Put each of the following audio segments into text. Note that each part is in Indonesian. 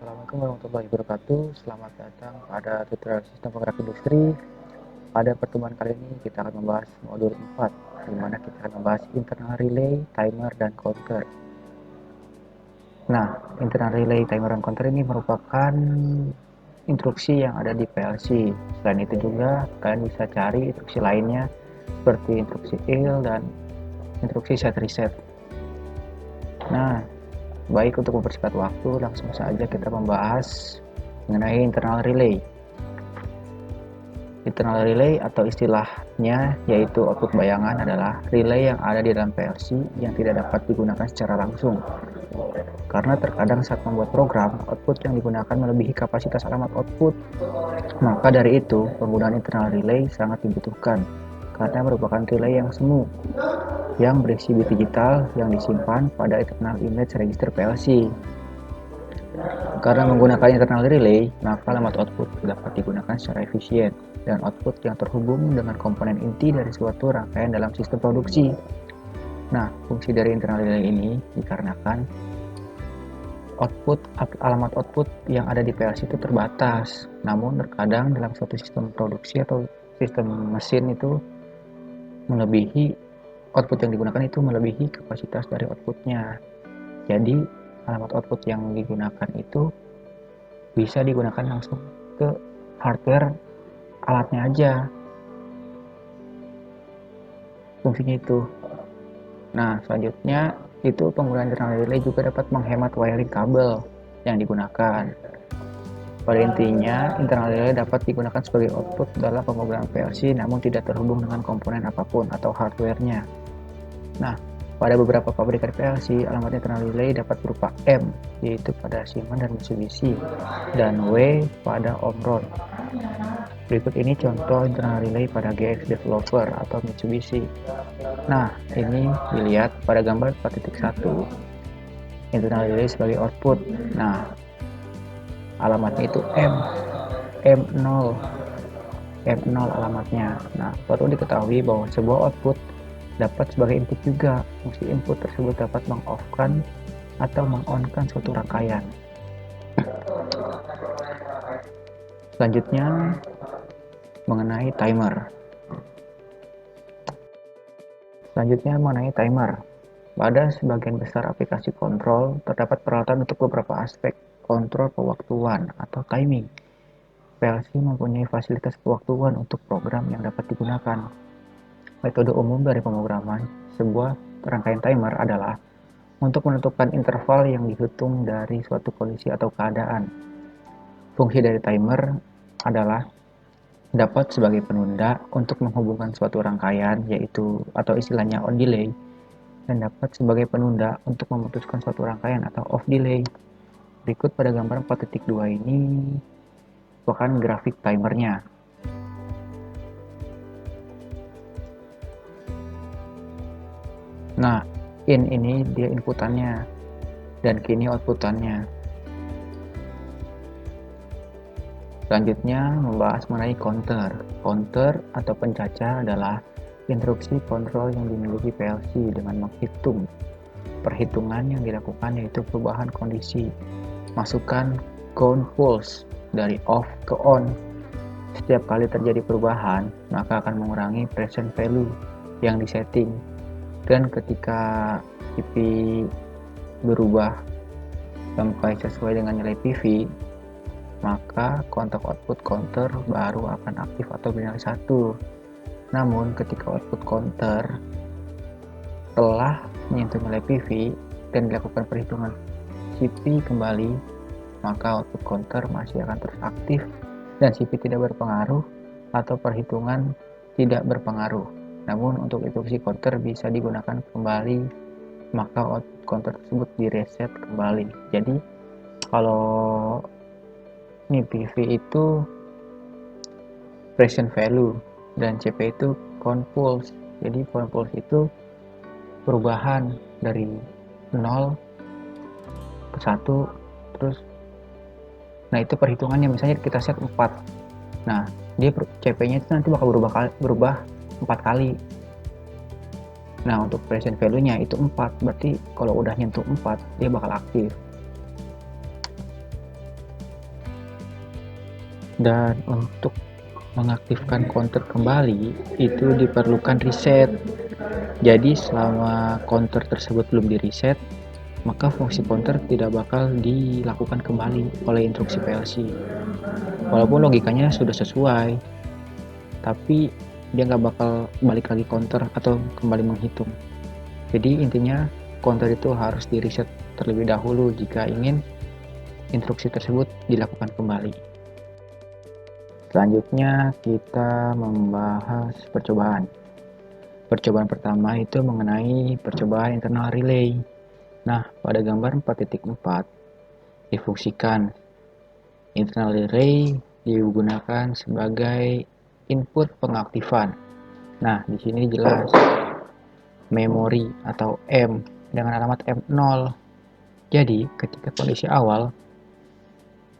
Assalamualaikum warahmatullahi wabarakatuh. Selamat datang pada tutorial sistem penggerak industri. Pada pertemuan kali ini kita akan membahas modul 4, di mana kita akan membahas internal relay, timer, dan counter. Nah, internal relay, timer, dan counter ini merupakan instruksi yang ada di PLC. Selain itu juga kalian bisa cari instruksi lainnya seperti instruksi IL dan instruksi set reset. Nah, baik, untuk mempersingkat waktu, langsung saja kita membahas mengenai internal relay. Internal relay atau istilahnya yaitu output bayangan adalah relay yang ada di dalam PLC yang tidak dapat digunakan secara langsung. Karena terkadang saat membuat program, output yang digunakan melebihi kapasitas alamat output. Maka dari itu, penggunaan internal relay sangat dibutuhkan karena merupakan relay yang semu yang berisi bit digital yang disimpan pada internal image register PLC. Karena menggunakan internal relay, maka alamat output dapat digunakan secara efisien dan output yang terhubung dengan komponen inti dari suatu rangkaian dalam sistem produksi. Nah, fungsi dari internal relay ini dikarenakan alamat output yang ada di PLC itu terbatas. Namun terkadang dalam suatu sistem produksi atau sistem mesin itu melebihi output yang digunakan itu melebihi kapasitas dari outputnya. Jadi alamat output yang digunakan itu bisa digunakan langsung ke hardware alatnya aja, fungsinya itu. Nah, selanjutnya itu penggunaan internal relay juga dapat menghemat wiring kabel yang digunakan. Pada intinya, internal relay dapat digunakan sebagai output dalam pemrograman PLC namun tidak terhubung dengan komponen apapun atau hardware-nya. Nah, pada beberapa pabrikan PLC, alamat internal relay dapat berupa M, yaitu pada Siemens dan Mitsubishi, dan W pada Omron. Berikut ini contoh internal relay pada GX Developer atau Mitsubishi. Nah, ini dilihat pada gambar 4.1. Internal relay sebagai output. Nah, alamatnya itu M0 alamatnya. Nah, perlu diketahui bahwa sebuah output dapat sebagai input juga. Fungsi input tersebut dapat meng-off-kan atau meng-on-kan suatu rangkaian. Selanjutnya mengenai timer. Pada sebagian besar aplikasi kontrol, terdapat peralatan untuk beberapa aspek kontrol pewaktuan atau timing. PLC mempunyai fasilitas pewaktuan untuk program yang dapat digunakan. Metode umum dari pemrograman sebuah rangkaian timer adalah untuk menentukan interval yang dihitung dari suatu kondisi atau keadaan. Fungsi dari timer adalah dapat sebagai penunda untuk menghubungkan suatu rangkaian, yaitu atau istilahnya on delay, dan dapat sebagai penunda untuk memutuskan suatu rangkaian atau off delay. Berikut pada gambar 4.2 ini merupakan grafik timernya. Nah, ini dia inputannya dan kini outputannya. Selanjutnya membahas mengenai counter. Counter atau pencacah adalah instruksi kontrol yang dimiliki PLC dengan menghitung. Perhitungan yang dilakukan yaitu perubahan kondisi. Masukkan count pulse dari off ke on. Setiap kali terjadi perubahan, maka akan mengurangi present value yang disetting. Dan ketika PV berubah sampai sesuai dengan nilai PV, maka kontak output counter baru akan aktif atau bernilai 1. Namun ketika output counter telah menyentuh nilai PV dan dilakukan perhitungan CP kembali, maka output counter masih akan terus aktif dan CP tidak berpengaruh atau perhitungan tidak berpengaruh. Namun untuk instruksi counter bisa digunakan kembali, maka output counter tersebut direset kembali. Jadi kalau ini PV itu present value dan CP itu count pulse. Jadi count pulse itu perubahan dari 0 ke 1 terus. Nah, itu perhitungannya, misalnya kita set 4. Nah, dia CP-nya itu nanti bakal berubah 4 kali. Nah, untuk present value-nya itu 4. Berarti kalau udah nyentuh 4, dia bakal aktif. Dan untuk mengaktifkan counter kembali itu diperlukan reset. Jadi selama counter tersebut belum di reset, maka fungsi counter tidak bakal dilakukan kembali oleh instruksi PLC. Walaupun logikanya sudah sesuai, tapi dia nggak bakal balik lagi counter atau kembali menghitung. Jadi intinya counter itu harus di reset terlebih dahulu jika ingin instruksi tersebut dilakukan kembali. Selanjutnya kita membahas percobaan. Percobaan pertama itu mengenai percobaan internal relay. Nah, pada gambar 4.4 difungsikan internal relay digunakan sebagai input pengaktifan. Nah, di sini jelas memori atau M dengan alamat M0. Jadi, ketika kondisi awal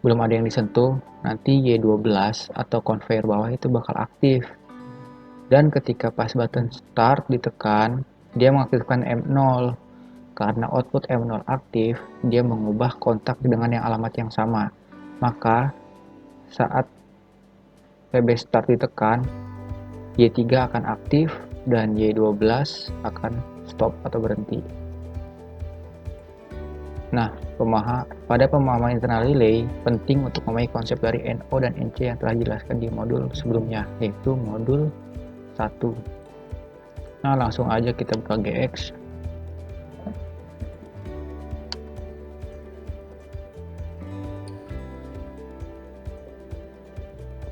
belum ada yang disentuh, nanti Y12 atau conveyor bawah itu bakal aktif. Dan ketika pas button start ditekan, dia mengaktifkan M0. Karena output M0 aktif, dia mengubah kontak dengan yang alamat yang sama. Maka, saat PB start ditekan, Y3 akan aktif dan Y12 akan stop atau berhenti. Nah, pada pemahaman internal relay, penting untuk memahami konsep dari NO dan NC yang telah dijelaskan di modul sebelumnya, yaitu modul 1. Nah, langsung aja kita buka GX.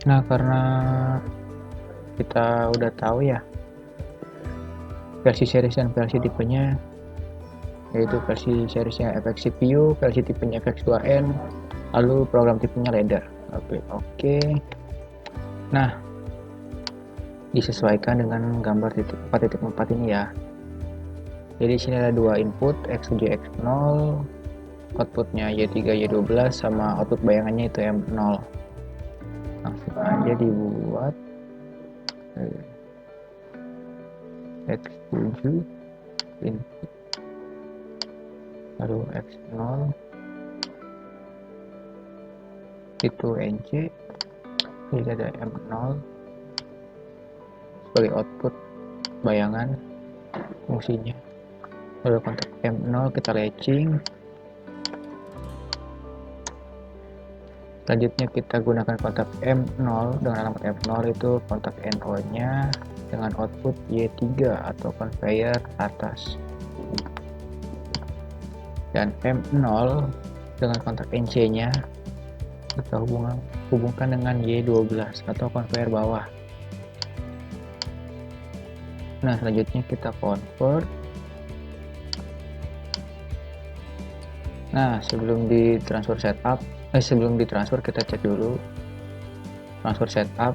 Nah, karena kita udah tahu ya versi series dan versi tipenya, yaitu versi seriesnya FX CPU, versi tipenya FX2N, lalu program tipenya ladder. Oke. Nah, disesuaikan dengan gambar 4.4 ini ya. Jadi sini ada dua input X7 X0, outputnya Y3 Y12 sama output bayangannya itu M0. Langsung aja dibuat X7 input lalu X0 itu NC, jadi ada M0 sebagai output bayangan fungsinya. Lalu kontak M0 kita latching. Selanjutnya kita gunakan kontak M0 dengan alamat M0 itu kontak NO nya dengan output Y3 atau conveyor atas, dan M0 dengan kontak NC nya kita hubungkan dengan Y12 atau conveyor bawah. Nah, selanjutnya kita convert. Nah, sebelum ditransfer kita cek dulu transfer setup,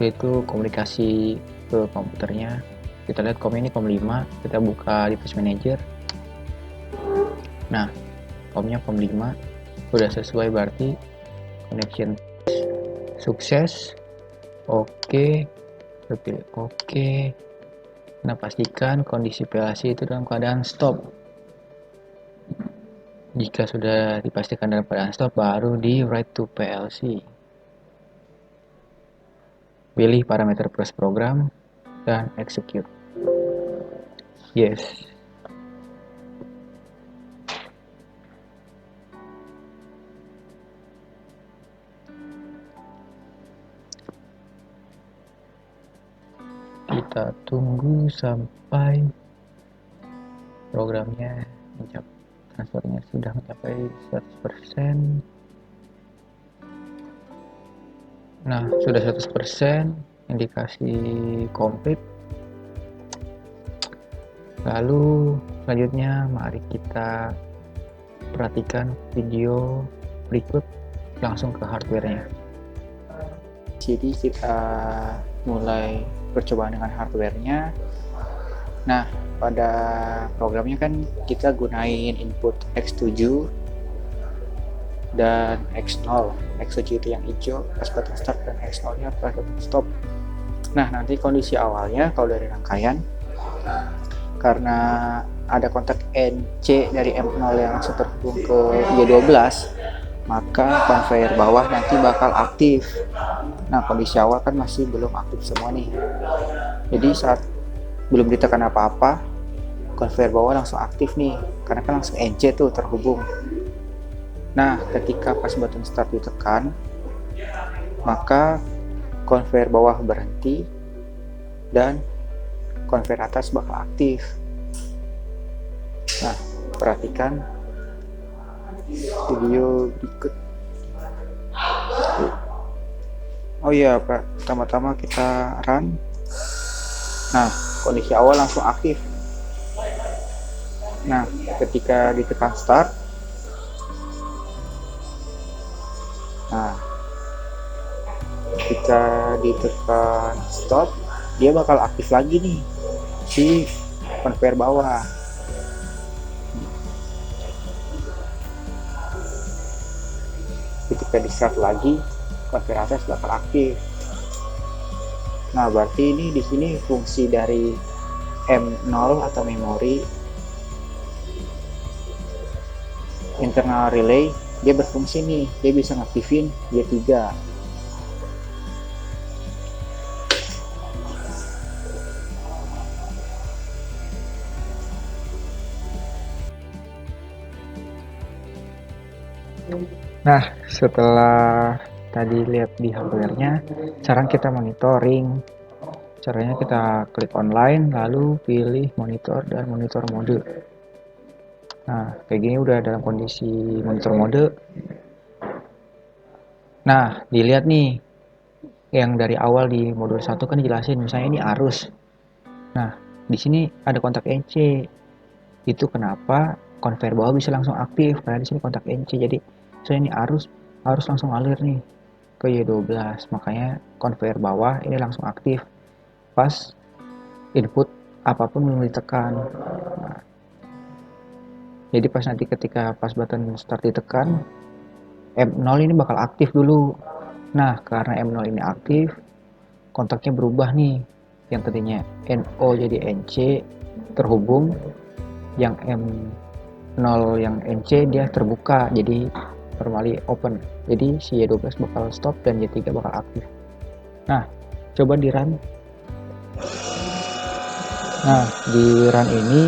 yaitu komunikasi ke komputernya. Kita lihat COM ini COM 5, kita buka device manager. Nah, COM-nya COM 5 udah sesuai, berarti connection sukses. Oke, pilih oke. Nah, pastikan kondisi PLC itu dalam keadaan stop. Jika sudah dipastikan dalam keadaan stop, baru di write to PLC. Pilih parameter press program dan execute. Yes. Kita tunggu sampai programnya transfernya sudah mencapai 100%. Nah, sudah 100%, indikasi komplit. Lalu selanjutnya mari kita perhatikan video berikut langsung ke hardware-nya. Jadi kita mulai percobaan dengan hardware-nya. Nah, pada programnya kan kita gunain input X7 dan X0. X7 itu yang hijau pas button start dan X0 nya pas button stop. Nah, nanti kondisi awalnya kalau dari rangkaian, karena ada kontak NC dari M0 yang langsung terhubung ke Y12, maka conveyor bawah nanti bakal aktif. Nah, kondisi awal kan masih belum aktif semua nih. Jadi saat belum ditekan apa-apa, conveyor bawah langsung aktif nih, karena kan langsung NC tuh terhubung. Nah, ketika pas button start ditekan, maka conveyor bawah berhenti dan conveyor atas bakal aktif. Nah, perhatikan video berikut. Oh iya, pertama-tama kita run. Nah, kondisi awal langsung aktif. Nah, ketika ditekan start, nah, ketika ditekan stop, dia bakal aktif lagi nih si conveyor bawah. Ketika di start lagi, conveyor atas bakal aktif. Nah, berarti ini di sini fungsi dari M0 atau memori internal relay, dia berfungsi nih, dia bisa ngaktifin Y3. Nah, setelah tadi lihat di hardware-nya, sekarang kita monitoring. Caranya kita klik online, lalu pilih monitor dan monitor mode. Nah, kayak gini udah dalam kondisi monitor mode. Nah, dilihat nih, yang dari awal di modul 1 kan dijelasin, misalnya ini arus. Nah, di sini ada kontak NC. Itu kenapa conveyor bawah bisa langsung aktif, karena di sini kontak NC. Jadi, misalnya ini arus langsung ngalir nih ke Y12. Makanya conveyor bawah ini langsung aktif pas input apapun belum ditekan. Nah, jadi pas nanti ketika pas button start ditekan, M0 ini bakal aktif dulu. Nah, karena M0 ini aktif, kontaknya berubah nih. Yang tadinya NO jadi NC terhubung, yang M0 yang NC dia terbuka, jadi normally open. Jadi si Y12 bakal stop dan Y3 bakal aktif. Nah, coba di run. Nah, di run ini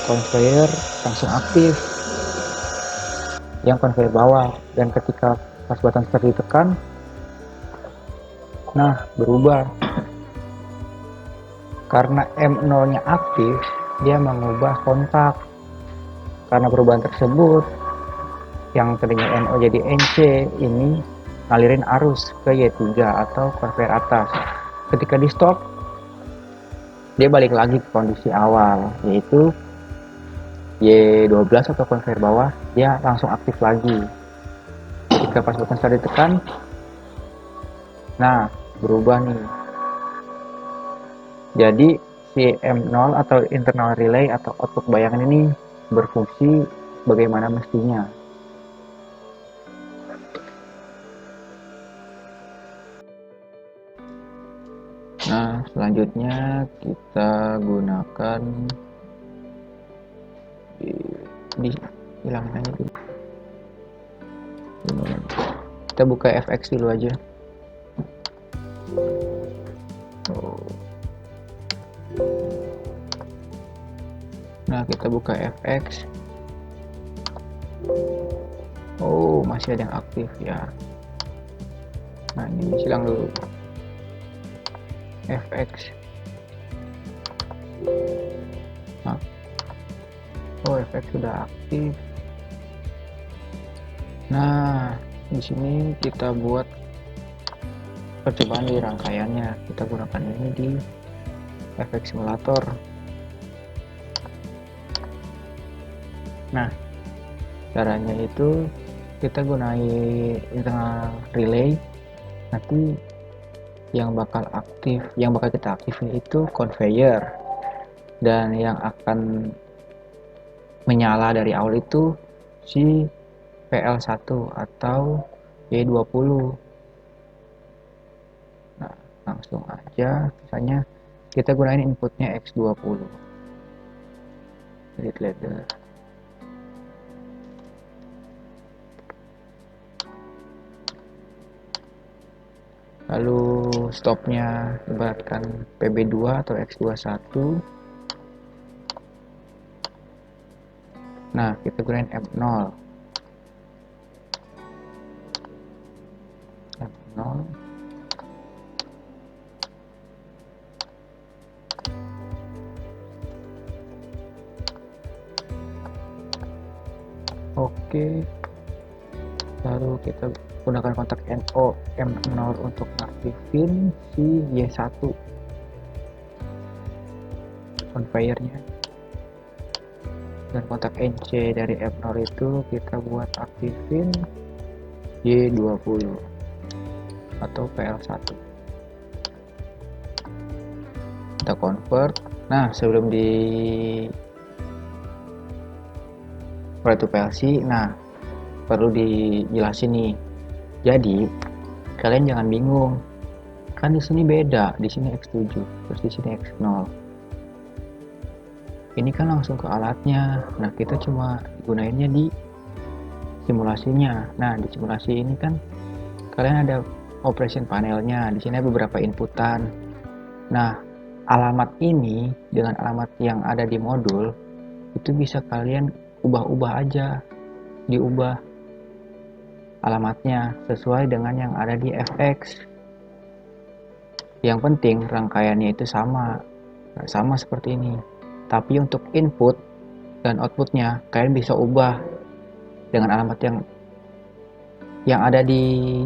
conveyor langsung aktif yang conveyor bawah, dan ketika pas button start ditekan, nah berubah. Karena M0 nya aktif, dia mengubah kontak. Karena perubahan tersebut, yang tadinya NO jadi NC ini ngalirin arus ke Y3 atau conveyor atas. Ketika di stop, dia balik lagi ke kondisi awal, yaitu Y12 atau conveyor bawah, dia langsung aktif lagi. Ketika pas button start ditekan, nah berubah nih. Jadi si M0 atau internal relay atau output bayangan ini berfungsi bagaimana mestinya. Nah, selanjutnya kita gunakan di hilangin aja dulu. Kita buka FX dulu aja. Nah, kita buka FX. Oh, masih ada yang aktif ya. Nah, ini silang dulu. FX. Nah, oh, FX sudah aktif. Nah, di sini kita buat percobaan di rangkaiannya. Kita gunakan ini di FX simulator. Nah, caranya itu kita gunain internal relay. Nanti yang bakal kita aktifin itu conveyor, dan yang akan menyala dari awal itu si PL1 atau Y20. Nah, langsung aja misalnya kita gunain inputnya X20, edit ladder. lalu stopnya ibaratkan PB2 atau X21. Nah, kita gunain M0. M0. Oke. Lalu kita gunakan kontak NO M0 untuk aktifin si Y1 conveyornya, dan kontak NC dari M0 itu kita buat aktifin Y20 atau PL1. Kita convert. Nah, sebelum di Play to PLC, nah perlu dijelasin nih. Jadi kalian jangan bingung, kan di sini beda, di sini X7 terus di sini X0. Ini kan langsung ke alatnya. Nah, kita cuma gunainnya di simulasinya. Nah, di simulasi ini kan kalian ada operation panelnya, di sini ada beberapa inputan. Nah, alamat ini dengan alamat yang ada di modul itu bisa kalian ubah-ubah aja, diubah alamatnya sesuai dengan yang ada di FX. Yang penting rangkaiannya itu sama seperti ini. Tapi untuk input dan outputnya kalian bisa ubah dengan alamat yang ada di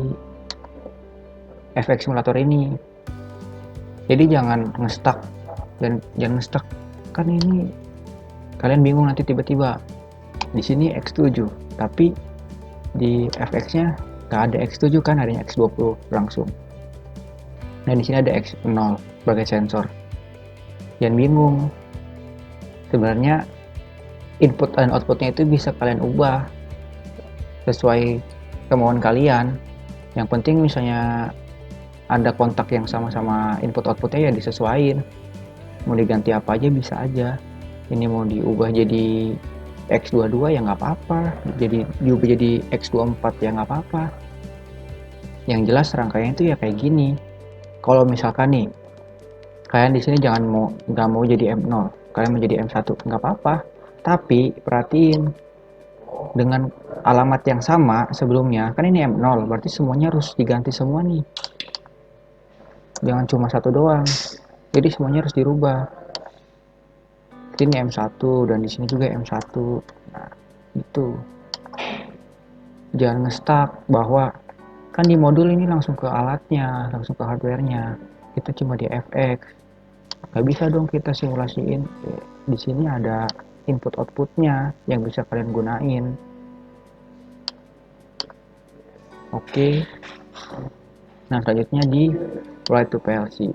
FX simulator ini. Jadi jangan nge-stuck, dan jangan nge-stuck, kan ini kalian bingung nanti tiba-tiba di sini X7 tapi di FX-nya nggak ada X7, kan adanya X20 langsung. Nah, di sini ada X0 sebagai sensor. Jangan bingung. Sebenarnya input dan outputnya itu bisa kalian ubah sesuai kemauan kalian. Yang penting misalnya ada kontak yang sama-sama input outputnya ya disesuaikan. Mau diganti apa aja bisa aja. Ini mau diubah jadi X22 ya nggak apa-apa, jadi diubah jadi X24 ya nggak apa-apa. Yang jelas rangkaiannya itu ya kayak gini. Kalau misalkan nih kalian di sini nggak mau jadi M0, kalian mau jadi M1 nggak apa-apa. Tapi perhatiin, dengan alamat yang sama sebelumnya, kan ini M0, berarti semuanya harus diganti semua nih. Jangan cuma satu doang. Jadi semuanya harus dirubah. Ini M1 dan di sini juga M1. Nah, itu. Jangan nge-stuck bahwa kan di modul ini langsung ke alatnya, langsung ke hardware-nya. Kita cuma di FX. Gak bisa dong kita simulasiin. Di sini ada input outputnya yang bisa kalian gunain. Oke. Nah, selanjutnya di Play to PLC.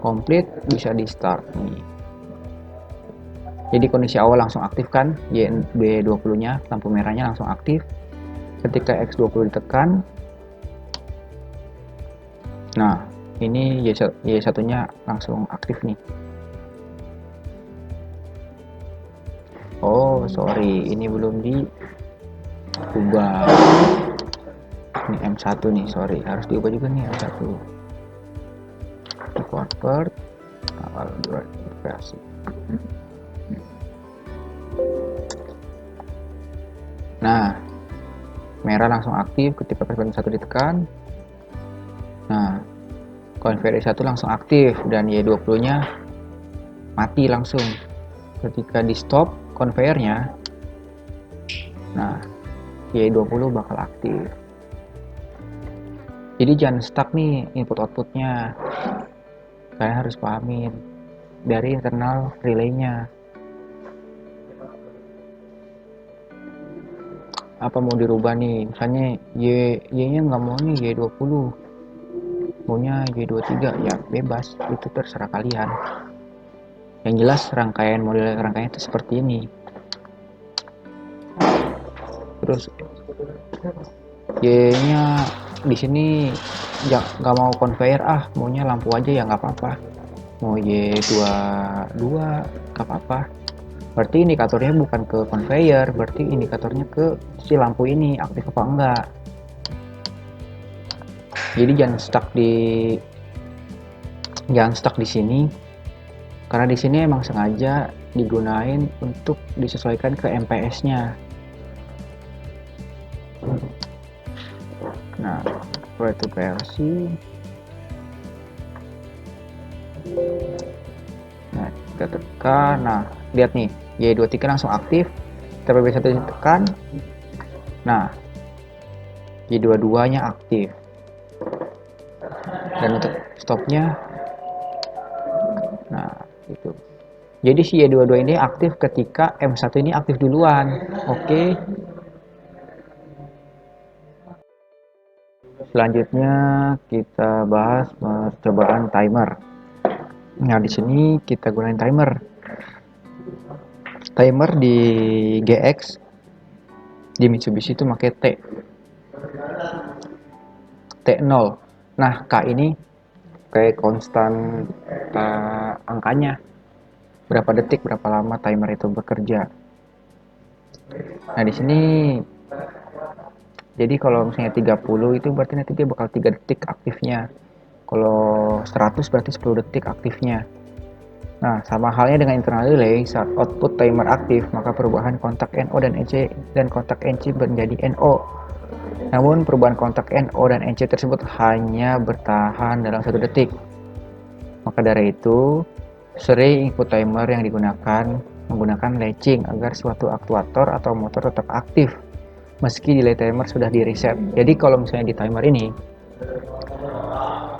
Complete, bisa di start nih. Jadi kondisi awal langsung aktif kan, YB20 nya lampu merahnya langsung aktif. Ketika X20 ditekan, nah ini Y1 nya langsung aktif nih. Oh sorry, ini belum diubah. Ini M1 nih, sorry, harus diubah juga nih M1. Di convert awal durasi. Nah, merah langsung aktif ketika pin 1 ditekan. Nah, konveri 1 langsung aktif dan Y20 nya mati langsung ketika di stop konveyernya. Nah, Y20 bakal aktif. Jadi jangan stuck nih input outputnya. Kalian harus pahamin dari internal relaynya. Apa mau dirubah nih, misalnya Y nya nggak mau nih Y20, maunya Y23, ya bebas, itu terserah kalian. Yang jelas model rangkaian itu seperti ini. Terus Y nya di sini nggak mau conveyor, maunya lampu aja ya nggak apa-apa, mau Y22 nggak apa-apa. berarti indikatornya bukan ke conveyor, berarti indikatornya ke si lampu ini aktif apa enggak. Jadi jangan stuck di sini, karena di sini emang sengaja digunain untuk disesuaikan ke MPS-nya. Nah, write to PLC. Nah, kita tekan. Nah, lihat nih, Y23 langsung aktif. TPB1 ditekan. Nah, Y22-nya aktif. Dan untuk stopnya, nah, itu. Jadi si Y22 ini aktif ketika M1 ini aktif duluan. Oke. Selanjutnya kita bahas percobaan timer. Nah, di sini kita gunain timer. Timer di GX di Mitsubishi itu pakai T0. Nah, K ini kayak konstan angkanya. Berapa detik, berapa lama timer itu bekerja. Nah, di sini jadi kalau misalnya 30 itu berarti nanti dia bakal 3 detik aktifnya. Kalau 100 berarti 10 detik aktifnya. Nah, sama halnya dengan internal relay, saat output timer aktif, maka perubahan kontak NO dan NC dan kontak NC menjadi NO. Namun, perubahan kontak NO dan NC tersebut hanya bertahan dalam 1 detik. Maka dari itu, sering input timer yang digunakan menggunakan latching agar suatu aktuator atau motor tetap aktif meski delay timer sudah di reset. Jadi kalau misalnya di timer ini,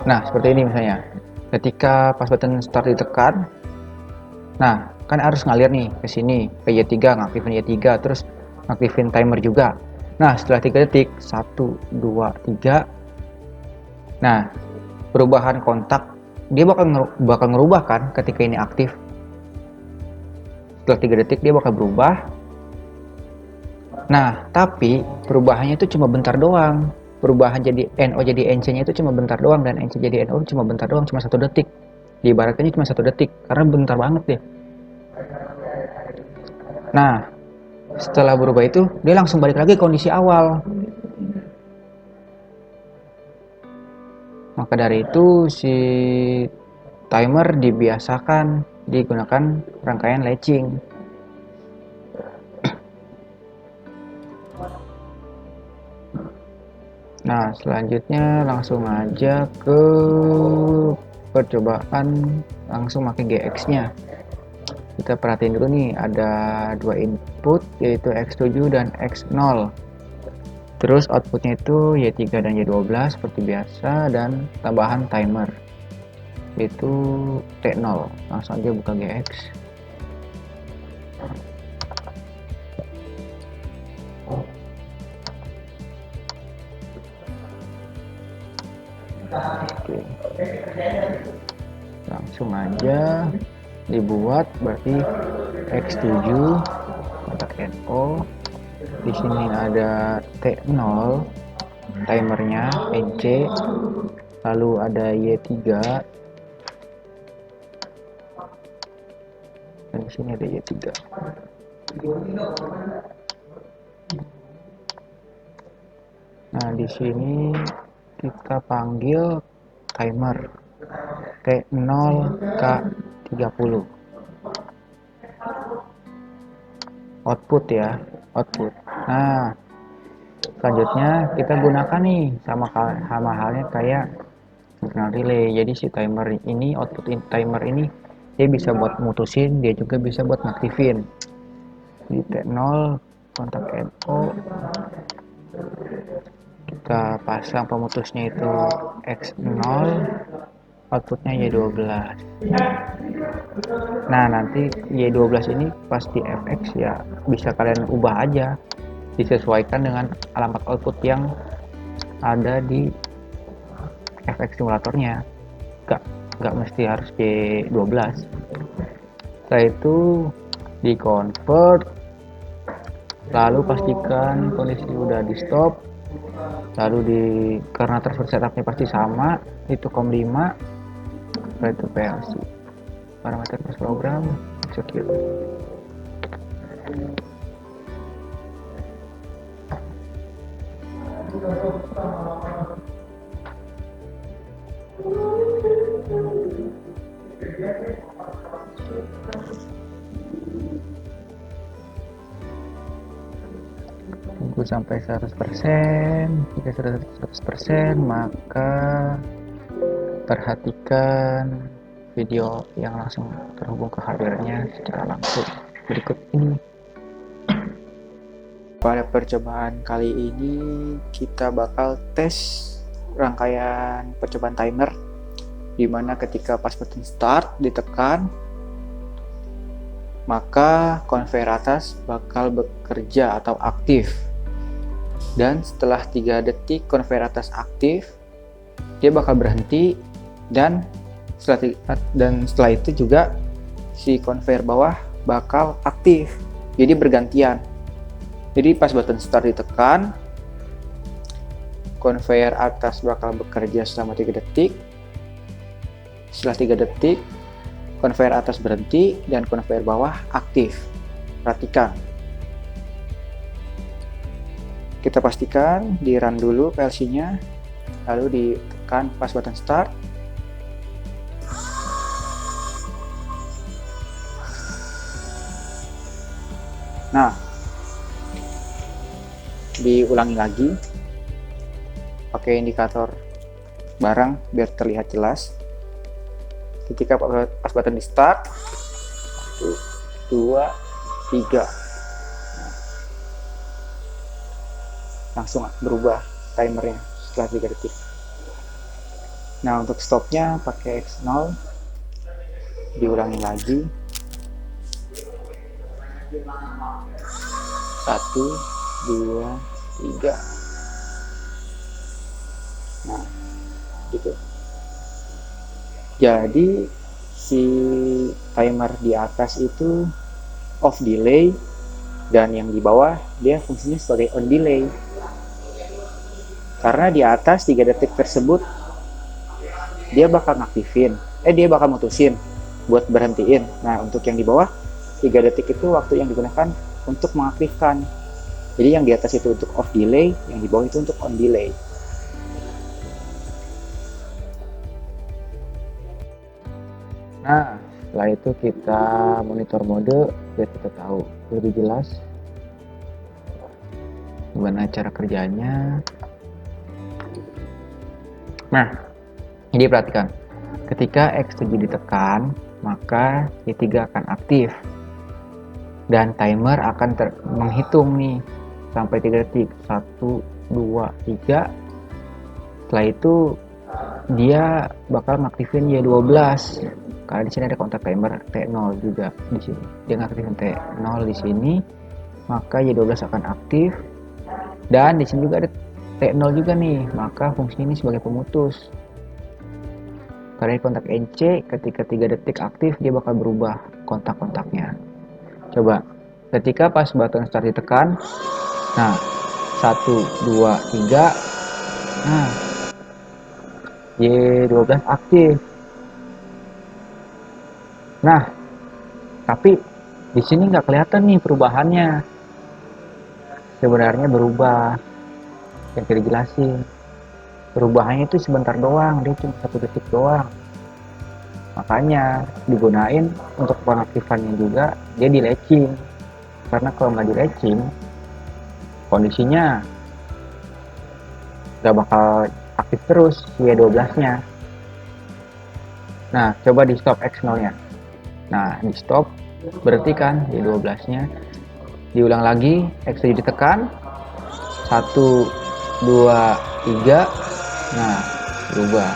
nah seperti ini misalnya, ketika pas button start ditekan, nah kan harus ngalir nih ke sini ke Y3, ngaktifin Y3, terus ngaktifin timer juga. Nah setelah 3 detik, 1, 2, 3, nah perubahan kontak dia bakal ngerubah kan ketika ini aktif. Setelah 3 detik dia bakal berubah. Nah, tapi perubahannya itu cuma bentar doang. Perubahan jadi NO jadi NC-nya itu cuma bentar doang, dan NC jadi NO cuma bentar doang, cuma 1 detik. Diibaratkannya cuma 1 detik, karena bentar banget deh. Nah, setelah berubah itu, dia langsung balik lagi ke kondisi awal. Maka dari itu, si timer dibiasakan digunakan rangkaian latching. Nah, selanjutnya langsung aja ke percobaan langsung pakai GX-nya. Kita perhatiin dulu nih, ada 2 input yaitu X7 dan X0. Terus outputnya itu Y3 dan Y12 seperti biasa, dan tambahan timer yaitu T0. Langsung aja buka GX. Oke. Langsung aja dibuat, berarti X7 kontak NO. Di sini ada T0 timernya NC, lalu ada Y3, dan di sini ada Y3. Nah, di sini kita panggil timer T0K30. Output ya, output. Nah, selanjutnya kita gunakan nih sama halnya kayak internal relay. Jadi si timer ini, output timer ini, dia bisa buat mutusin, dia juga bisa buat ngaktifin. Di T0 kontak NO, kita pasang pemutusnya itu X0, outputnya Y12. Nah, nanti Y12 ini pas di FX ya bisa kalian ubah aja, disesuaikan dengan alamat output yang ada di FX simulatornya. Gak mesti harus Y12. Setelah itu di convert, lalu pastikan kondisi udah di stop, lalu karena transfer setupnya pasti sama, itu COM5, setelah itu PLC parameter pas program execute. Tunggu sampai 100%. Jika sudah 100%, maka perhatikan video yang langsung terhubung ke hardware-nya secara langsung berikut ini. Pada percobaan kali ini kita bakal tes rangkaian percobaan timer, dimana ketika pas button start ditekan, maka konveyor atas bakal bekerja atau aktif. Dan setelah 3 detik konveyor atas aktif, dia bakal berhenti, dan setelah itu juga si konveyor bawah bakal aktif. Jadi bergantian. Jadi pas button start ditekan, konveyor atas bakal bekerja selama 3 detik. Setelah 3 detik, konveyor atas berhenti dan konveyor bawah aktif. Perhatikan. Kita pastikan di run dulu PLC-nya, lalu ditekan pas button start. Nah, diulangi lagi pakai indikator barang biar terlihat jelas. Ketika pas button di start, 1, 2, 3, langsung berubah timernya setelah 3 detik. Nah, untuk stopnya pakai X0, diulangi lagi, 1, 2, 3. Nah, gitu. Jadi si timer di atas itu off delay, dan yang di bawah dia fungsinya sebagai on delay. Karena di atas 3 detik tersebut dia bakal ngaktifin, dia bakal mutusin buat berhentiin. Nah, untuk yang di bawah 3 detik itu waktu yang digunakan untuk mengaktifkan. Jadi yang di atas itu untuk off delay, yang di bawah itu untuk on delay. Nah, setelah itu kita monitor mode biar kita tahu lebih jelas gimana cara kerjanya. Nah, jadi perhatikan, ketika X7 ditekan, maka Y3 akan aktif dan timer akan menghitung nih sampai 3 detik. 1, 2, 3. Setelah itu dia bakal ngaktifin Y12 karena di sini ada kontak timer T0 juga di sini. Dia ngaktifin T0 di sini, maka Y12 akan aktif, dan di sini juga ada T0 juga nih, maka fungsinya ini sebagai pemutus. Karena kontak NC ketika 3 detik aktif, dia bakal berubah kontak-kontaknya. Coba ketika pas button start ditekan, nah 1, 2, 3, nah Y12 aktif. Nah, tapi di sini nggak kelihatan nih perubahannya. Sebenarnya berubah, yang tadi jelasin. Perubahannya itu sebentar doang, dia cuma 1 detik doang. Makanya digunain untuk pengaktifannya juga, dia di latching. Karena kalau nggak di latching, kondisinya nggak bakal aktif terus Y12-nya. Nah, coba di stop X0-nya. Nah, di stop, berarti kan Y12-nya. Diulang lagi, X7 ditekan, 1, 2, 3. Nah, berubah.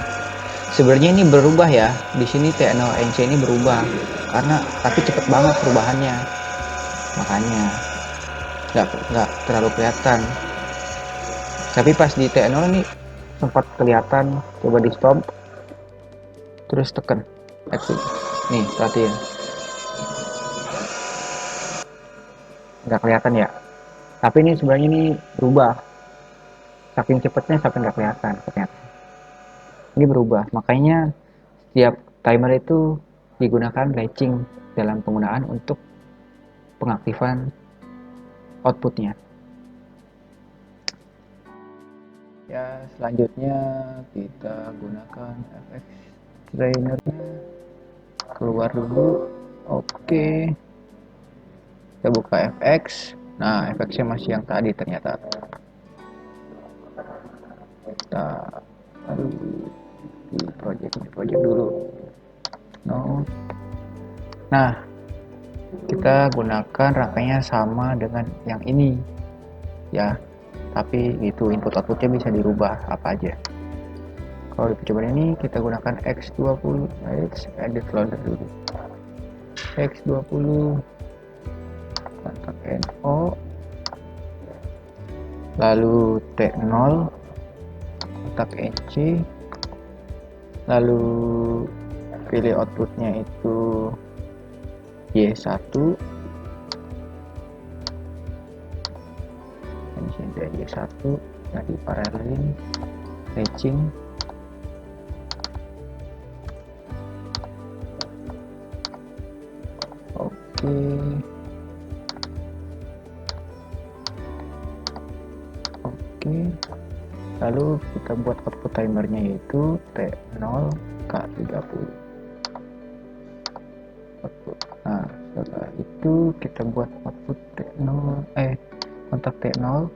Sebenarnya ini berubah ya. Di sini T0NC ini berubah karena tapi cepet banget perubahannya. Makanya nggak terlalu kelihatan. Tapi pas di T0 ini sempat kelihatan. Coba di stop, terus tekan X. Nih, perhatiin. Nggak kelihatan ya. Tapi ini sebenarnya ini berubah. Saking cepetnya sampai nggak kelihatan ternyata. Ini berubah. Makanya setiap timer itu digunakan latching dalam penggunaan untuk pengaktifan outputnya. Ya, selanjutnya kita gunakan FX trainernya, keluar dulu. Oke, kita buka FX. Nah, FX-nya masih yang tadi ternyata. Kita di project dulu. No. Nah, kita gunakan rangkainya sama dengan yang ini ya, tapi itu input outputnya bisa dirubah apa aja. Kalau di percobaan ini kita gunakan X20, X edit loader dulu. X20 kontak NO, lalu T0 kontak NC, lalu pilih outputnya itu Y1, ini sini Y1, tadi paralelin, matching, oke. Lalu kita buat output timernya yaitu T0 K30 output. Nah, setelah itu kita buat output T0 kontak T0,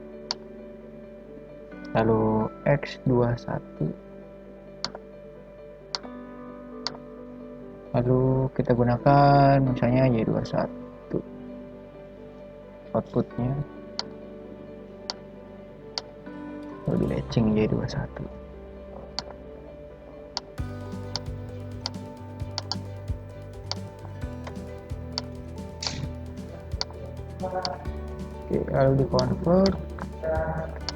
lalu X21, lalu kita gunakan misalnya Y21 outputnya, lalu di latching Y21. Oke, lalu di convert,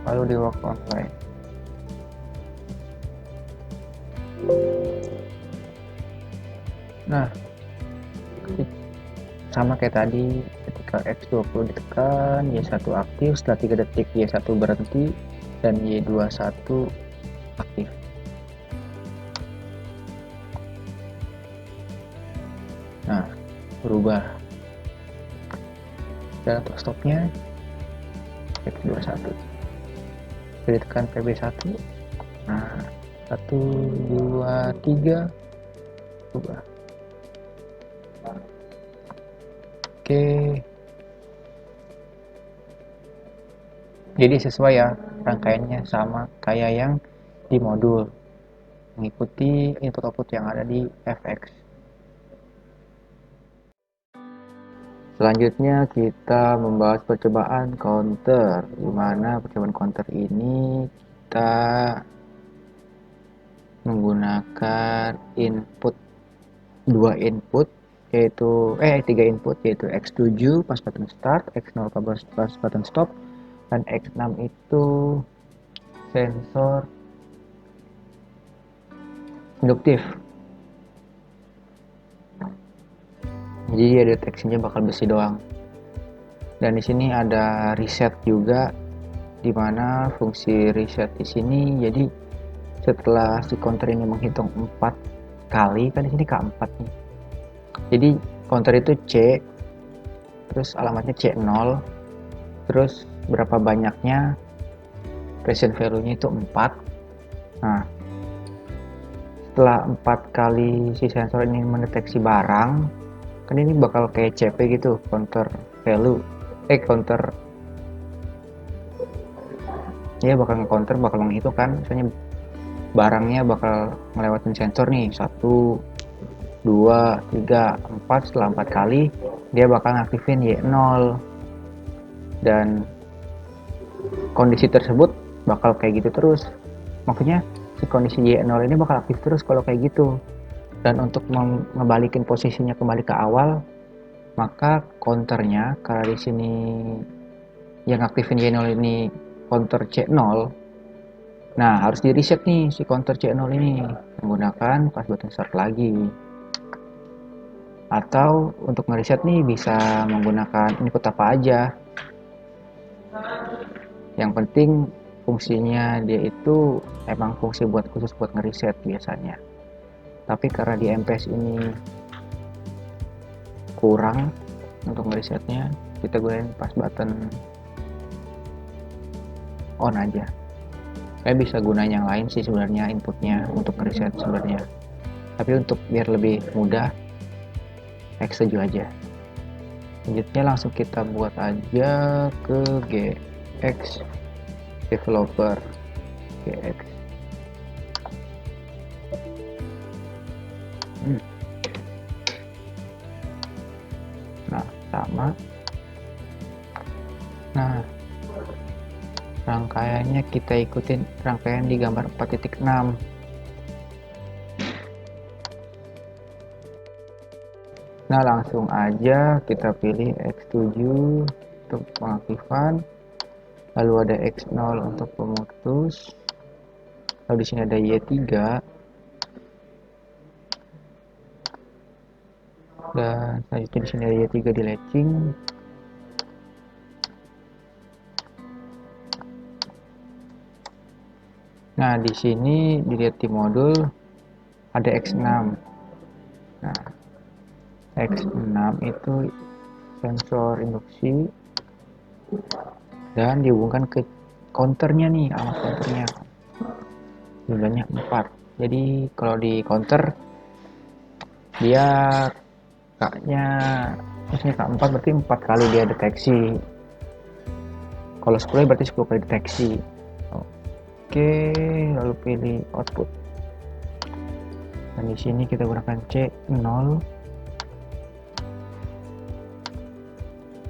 lalu di work online. Nah, sama kayak tadi, ketika X20 ditekan, Y1 aktif, setelah 3 detik Y1 berhenti, dan Y21 aktif. Nah, berubah. Dan untuk stopnya X21. Kita ditekan PB1. Nah, 1, 2, 3 berubah. Oke. Jadi sesuai ya, rangkaiannya sama kayak yang di modul, mengikuti input output yang ada di FX. Selanjutnya kita membahas percobaan counter, di mana percobaan counter ini kita menggunakan tiga input yaitu X7 pas button start, X0 pas button stop, dan X6 itu sensor induktif. Jadi ya deteksinya bakal besi doang. Dan di sini ada reset juga, di mana fungsi reset di sini jadi setelah si counter ini menghitung 4 kali, kan di sini K4 nih. Jadi counter itu C, terus alamatnya C0, terus berapa banyaknya present value-nya itu 4. Nah, setelah 4 kali si sensor ini mendeteksi barang, kan ini bakal kayak CP gitu, counter value, counter ya bakal nge-counter, bakal menghitung kan, misalnya barangnya bakal ngelewatin sensor nih 1, 2, 3, 4, setelah 4 kali dia bakal ngaktifin Y0, dan kondisi tersebut bakal kayak gitu terus. Maksudnya si kondisi Y0 ini bakal aktif terus kalau kayak gitu. Dan untuk ngebalikin posisinya kembali ke awal, maka counternya, karena di sini yang aktifin Y0 ini counter C0, nah harus di reset nih si counter C0 ini menggunakan pas button start lagi. Atau untuk ngereset nih bisa menggunakan input apa aja, yang penting fungsinya dia itu emang fungsi khusus buat ngereset biasanya. Tapi karena di MPS ini kurang untuk ngeresetnya, kita gunain pas button on aja. Saya bisa gunain yang lain sih sebenarnya inputnya untuk reset sebenarnya, tapi untuk biar lebih mudah X7 aja. Selanjutnya langsung kita buat aja ke GX developer, GX. Nah, sama. Nah, rangkaiannya kita ikutin rangkaian di gambar 4.6. Nah, langsung aja kita pilih X7 untuk pengaktifan, lalu ada X0 untuk pemutus, lalu di sini ada Y3, dan selanjutnya di sini ada Y3 di latching. Nah, di sini dilihat di modul ada X6. Nah, X6 itu sensor induksi dan dihubungkan ke counternya nih, alamat counternya jumlahnya 4. Jadi kalau di counter dia kaknya maksudnya K4 berarti 4 kali dia deteksi, kalau 10 berarti 10 kali deteksi. Oke, lalu pilih output dan di sini kita gunakan C0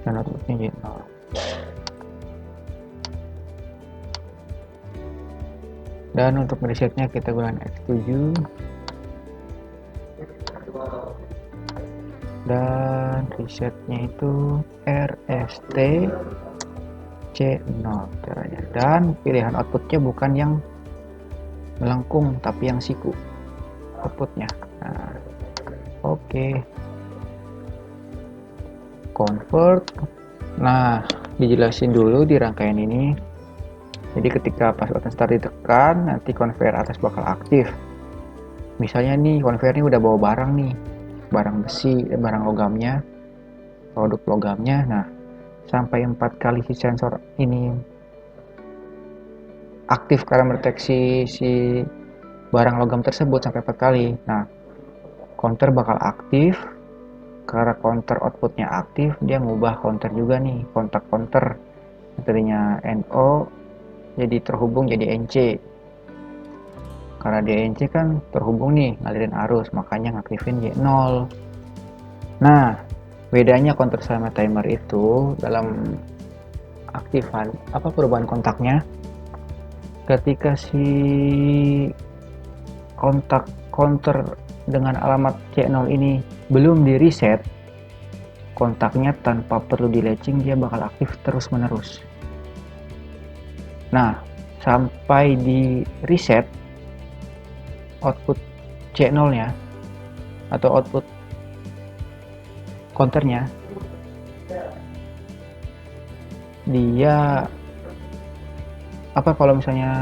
dan outputnya Y0. Dan untuk resetnya kita gunakan X7 dan resetnya itu RST C0 caranya, dan pilihan outputnya bukan yang melengkung tapi yang siku outputnya. Nah, oke. Convert. Nah, dijelasin dulu di rangkaian ini. Jadi ketika pas button start ditekan, nanti conveyor atas bakal aktif. Misalnya nih conveyor ini udah bawa barang nih, barang besi, barang logamnya, produk logamnya. Nah, sampai 4 kali si sensor ini aktif karena mendeteksi si barang logam tersebut sampai 4 kali. Nah, counter bakal aktif. Karena counter outputnya aktif, dia ngubah counter juga nih, kontak counter tadinya NO jadi terhubung jadi NC. Karena dia NC kan terhubung nih ngalirin arus, makanya ngaktifin Y0. Nah, bedanya counter sama timer itu dalam aktifan apa perubahan kontaknya, ketika si kontak counter dengan alamat C0 ini belum di reset, kontaknya tanpa perlu di latching dia bakal aktif terus menerus. Nah, sampai di reset output C0 nya atau output counternya, dia apa kalau misalnya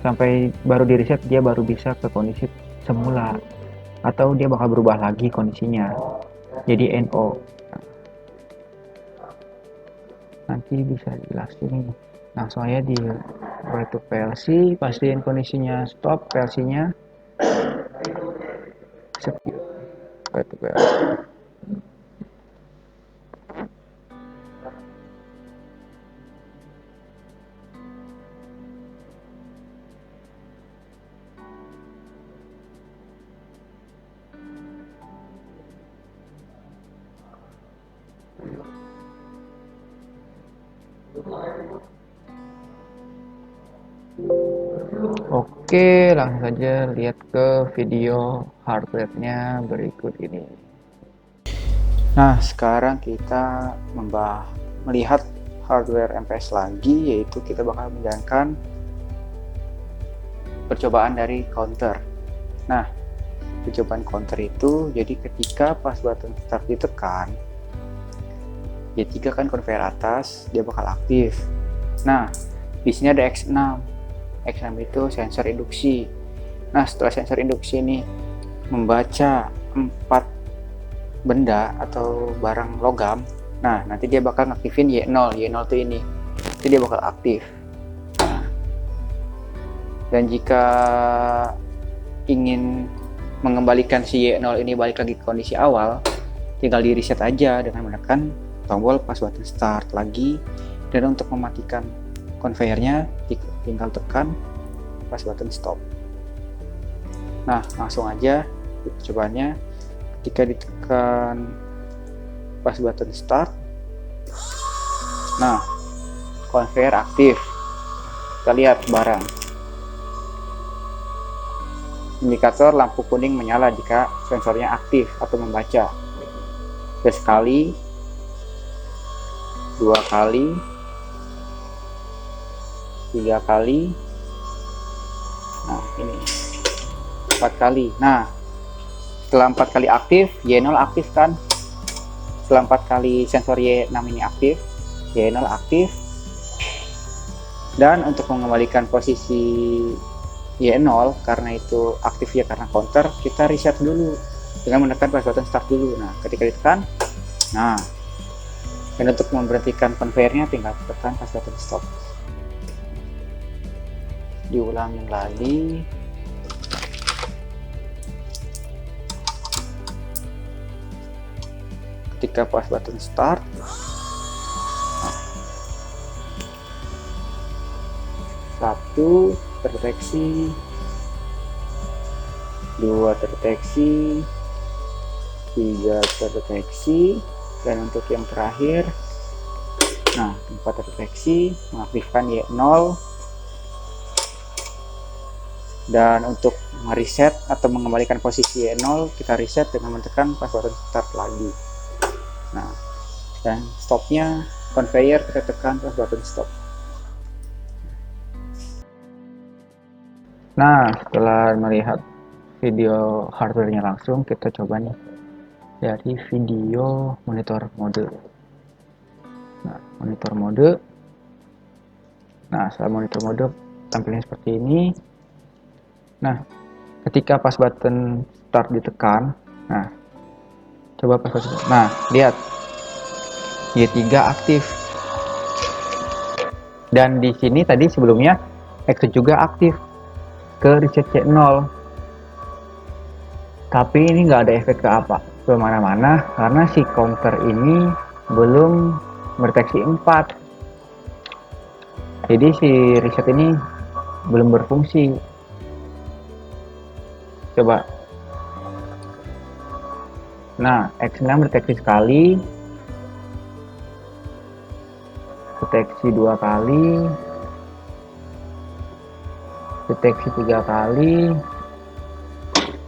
sampai baru di reset dia baru bisa ke kondisi semula, atau dia bakal berubah lagi kondisinya jadi NO. Nanti bisa jelasin nih, langsung aja di write to PLC, pastiin kondisinya stop PLC nya, write to PLC. Oke, langsung saja lihat ke video hardware-nya berikut ini. Nah, sekarang kita melihat hardware MPS lagi, yaitu kita bakal menjalankan percobaan dari counter. Nah, percobaan counter itu jadi ketika pas button start ditekan, Y3 kan conveyor atas, dia bakal aktif. Nah, di sini ada X6. X6 itu sensor induksi. Nah, setelah sensor induksi ini membaca 4 benda atau barang logam, nah nanti dia bakal ngaktifin Y0. Y0 tuh ini, nanti dia bakal aktif. Nah, Dan jika ingin mengembalikan si Y0 ini balik lagi ke kondisi awal, tinggal di reset aja dengan menekan tombol pas button start lagi. Dan untuk mematikan conveyornya tinggal tekan pas button stop. Nah, langsung aja percobaannya. Ketika ditekan pas button start, nah, conveyor aktif. Kita lihat barang. Indikator lampu kuning menyala jika sensornya aktif atau membaca. Sekali, 2 kali, 3 kali, nah ini 4 kali. Nah, setelah 4 kali aktif, Y0 aktif kan? Setelah 4 kali sensor Y6 ini aktif, Y0 aktif. Dan untuk mengembalikan posisi Y0, karena itu aktif ya karena counter, kita reset dulu dengan menekan pas button start dulu. Nah, ketika ditekan, nah, dan untuk memberhentikan conveyornya tinggal tekan pas button stop. Diulangin lagi. Ketika pas button start, satu terdeteksi, 2 terdeteksi, 3 terdeteksi, dan untuk yang terakhir, nah 4 terdeteksi, mengaktifkan Y0. Dan untuk mereset atau mengembalikan posisi Y0, kita reset dengan menekan pas button start lagi. Nah, dan stopnya conveyor kita tekan pas button stop. Nah, setelah melihat video hardware-nya langsung, kita coba nih dari video monitor mode. Nah, monitor mode. Nah, setelah monitor mode tampilnya seperti ini. Nah, ketika pas button start ditekan, nah, coba pas button, nah, lihat Y3 aktif. Dan di sini tadi sebelumnya X juga aktif ke reset Y0. Tapi ini nggak ada efek ke apa, ke mana-mana, karena si counter ini belum mendeteksi 4. Jadi si reset ini belum berfungsi. Coba. Nah, X6 deteksi sekali, deteksi 2 kali, deteksi 3 kali.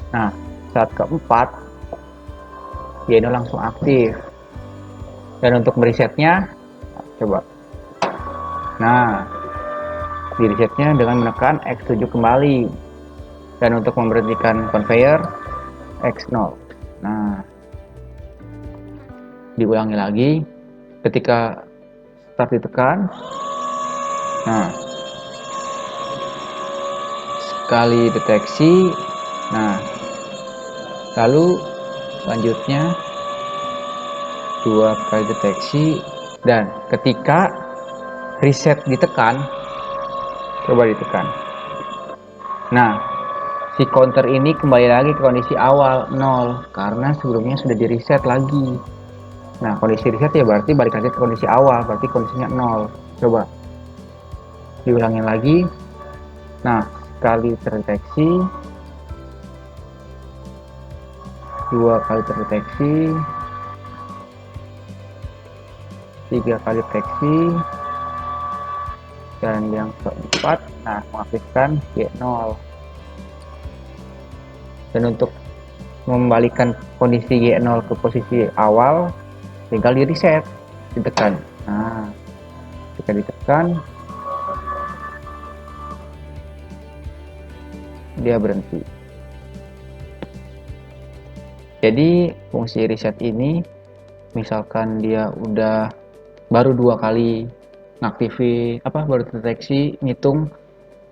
Nah, saat keempat Y0 langsung aktif. Dan untuk meresetnya, coba. Nah, di resetnya dengan menekan X7 kembali. Dan untuk memberhentikan conveyor, X0. Nah, diulangi lagi. Ketika start ditekan, nah, sekali deteksi, nah, lalu selanjutnya 2 kali deteksi, dan ketika reset ditekan, coba ditekan, nah, si counter ini kembali lagi ke kondisi awal 0 karena sebelumnya sudah di reset lagi. Nah, kondisi reset ya berarti balik lagi ke kondisi awal, berarti kondisinya 0. Coba diulangi lagi. Nah, sekali terdeteksi, 2 kali terdeteksi, 3 kali deteksi, dan yang keempat, nah, mengaktifkan Y0. Dan untuk mengembalikan kondisi Y0 ke posisi awal, tinggal di reset, ditekan. Nah, ketika ditekan, dia berhenti. Jadi fungsi reset ini, misalkan dia udah baru 2 kali ngaktifin baru deteksi ngitung,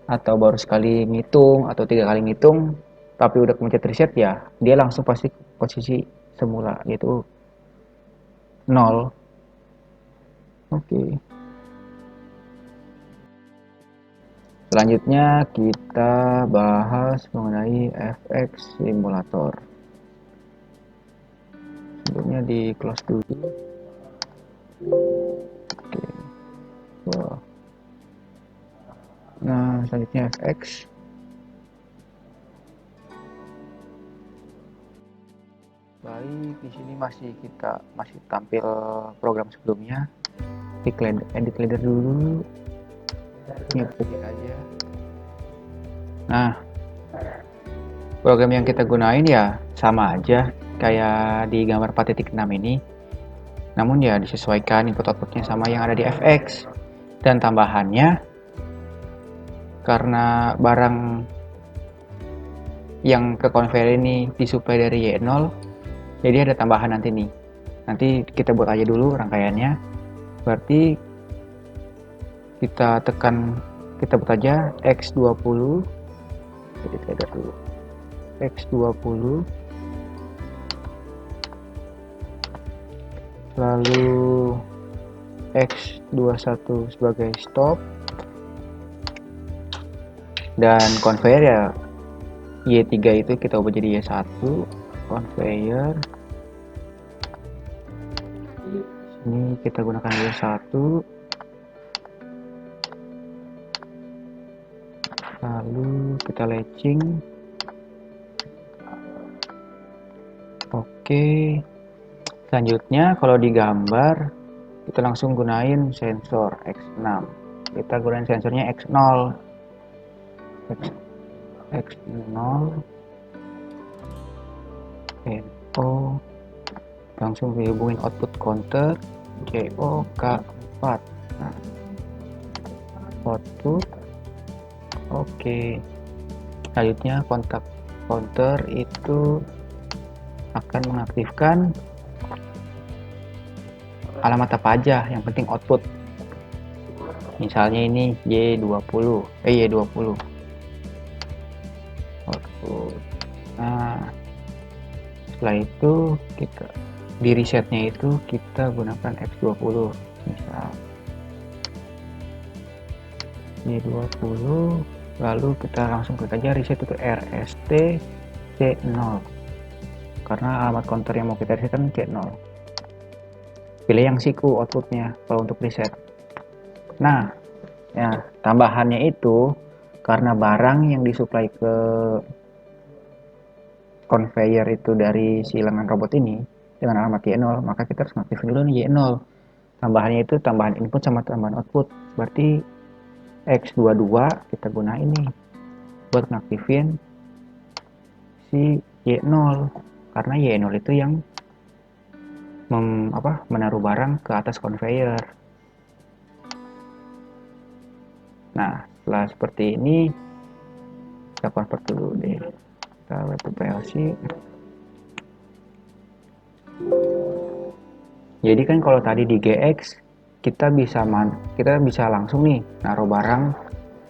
atau baru sekali ngitung, atau 3 kali ngitung, tapi udah kemencet reset, ya dia langsung pasti posisi semula, yaitu 0. Oke. Selanjutnya kita bahas mengenai FX simulator. Sebelumnya di close dulu. Oke. Wah. Nah, selanjutnya FX. Baik, di sini masih tampil program sebelumnya. Klik edit ladder dulu. Ngetik aja. Nah, program yang kita gunain ya sama aja kayak di gambar 4.6 ini. Namun ya disesuaikan input outputnya sama yang ada di FX. Dan tambahannya, karena barang yang ke conveyor ini disuplai dari Y0, jadi ada tambahan nanti nih. Nanti kita buat aja dulu rangkaiannya. Berarti kita buat aja X20. Jadi kita dulu X20, lalu X21 sebagai stop, dan conveyor ya Y3 itu kita ubah jadi Y1, conveyor. Ini kita gunakan Y1, lalu kita latching. Oke, selanjutnya kalau di gambar kita langsung gunain sensor X6. Kita gunain sensornya X0, NO, langsung dihubungin output counter JOK4. Nah, output. Oke, selanjutnya kontak counter itu akan mengaktifkan alamat apa aja, yang penting output. Misalnya ini Y20 output. Nah, setelah itu kita di resetnya itu kita gunakan X20, misal Y20, lalu kita langsung klik aja reset itu RST C0, karena alamat counter yang mau kita reset kan C0. Pilih yang siku outputnya kalau untuk reset. Nah, ya tambahannya itu karena barang yang disuplai ke conveyor itu dari si lengan robot ini dengan alamat Y0, maka kita harus ngaktifin dulu nih Y0. Tambahannya itu tambahan input sama tambahan output. Berarti X22 kita gunain nih buat ngaktifin si Y0, karena Y0 itu yang menaruh barang ke atas conveyor. Nah, setelah seperti ini kita convert dulu deh, kita web to PLC. Jadi kan kalau tadi di GX kita bisa langsung nih naruh barang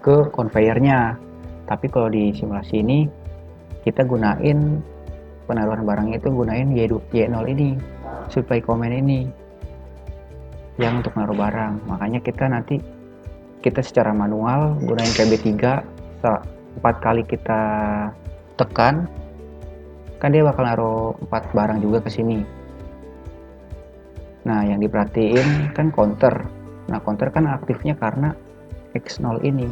ke conveyornya, tapi kalau di simulasi ini kita gunain penaruhan barangnya itu gunain Y0 ini, supply command ini yang untuk naruh barang. Makanya kita secara manual gunain PB3 4 kali kita tekan, kan dia bakal naruh 4 barang juga ke sini. Nah, yang diperhatiin kan counter. Nah, counter kan aktifnya karena X0 ini.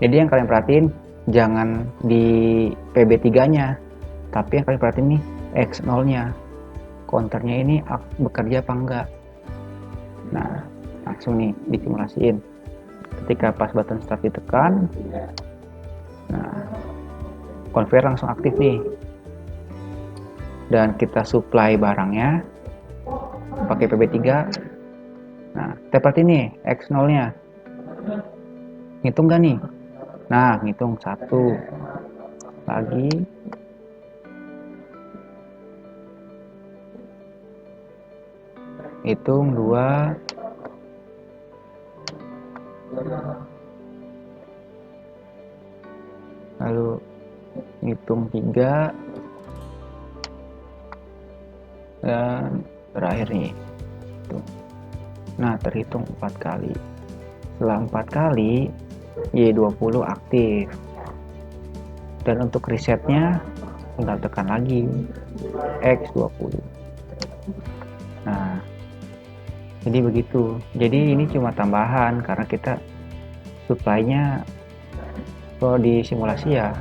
Jadi yang kalian perhatiin jangan di PB3-nya, tapi yang kalian perhatiin nih X0-nya. Counternya ini bekerja apa enggak. Nah, langsung nih disimulasiin. Ketika pas button start ditekan, nah, conveyor langsung aktif nih. Dan kita supply barangnya pakai PB3. Nah, seperti ini X0-nya. Ngitung gak nih? Nah, ngitung 1 lagi. Hitung 2. Lalu hitung 3. Dan terakhir nih. Nah, terhitung 4 kali. Setelah 4 kali Y20 aktif. Dan untuk resetnya tinggal tekan lagi X20. Nah, jadi begitu. Jadi ini cuma tambahan karena kita supply-nya kalau di simulasi ya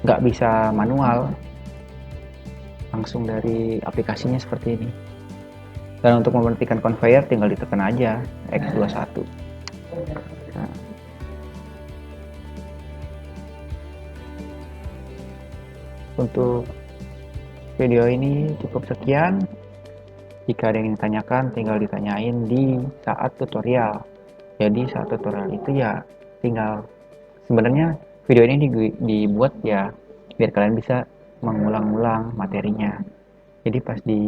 nggak bisa manual, langsung dari aplikasinya seperti ini. Dan untuk memberhentikan conveyor tinggal ditekan aja X21. Nah, untuk video ini cukup sekian. Jika ada yang ditanyakan, tinggal ditanyain di saat tutorial. Jadi saat tutorial itu ya tinggal, sebenarnya video ini dibuat ya biar kalian bisa mengulang-ulang materinya. Jadi pas di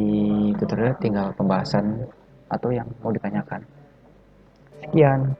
tutorial tinggal pembahasan atau yang mau ditanyakan. Sekian.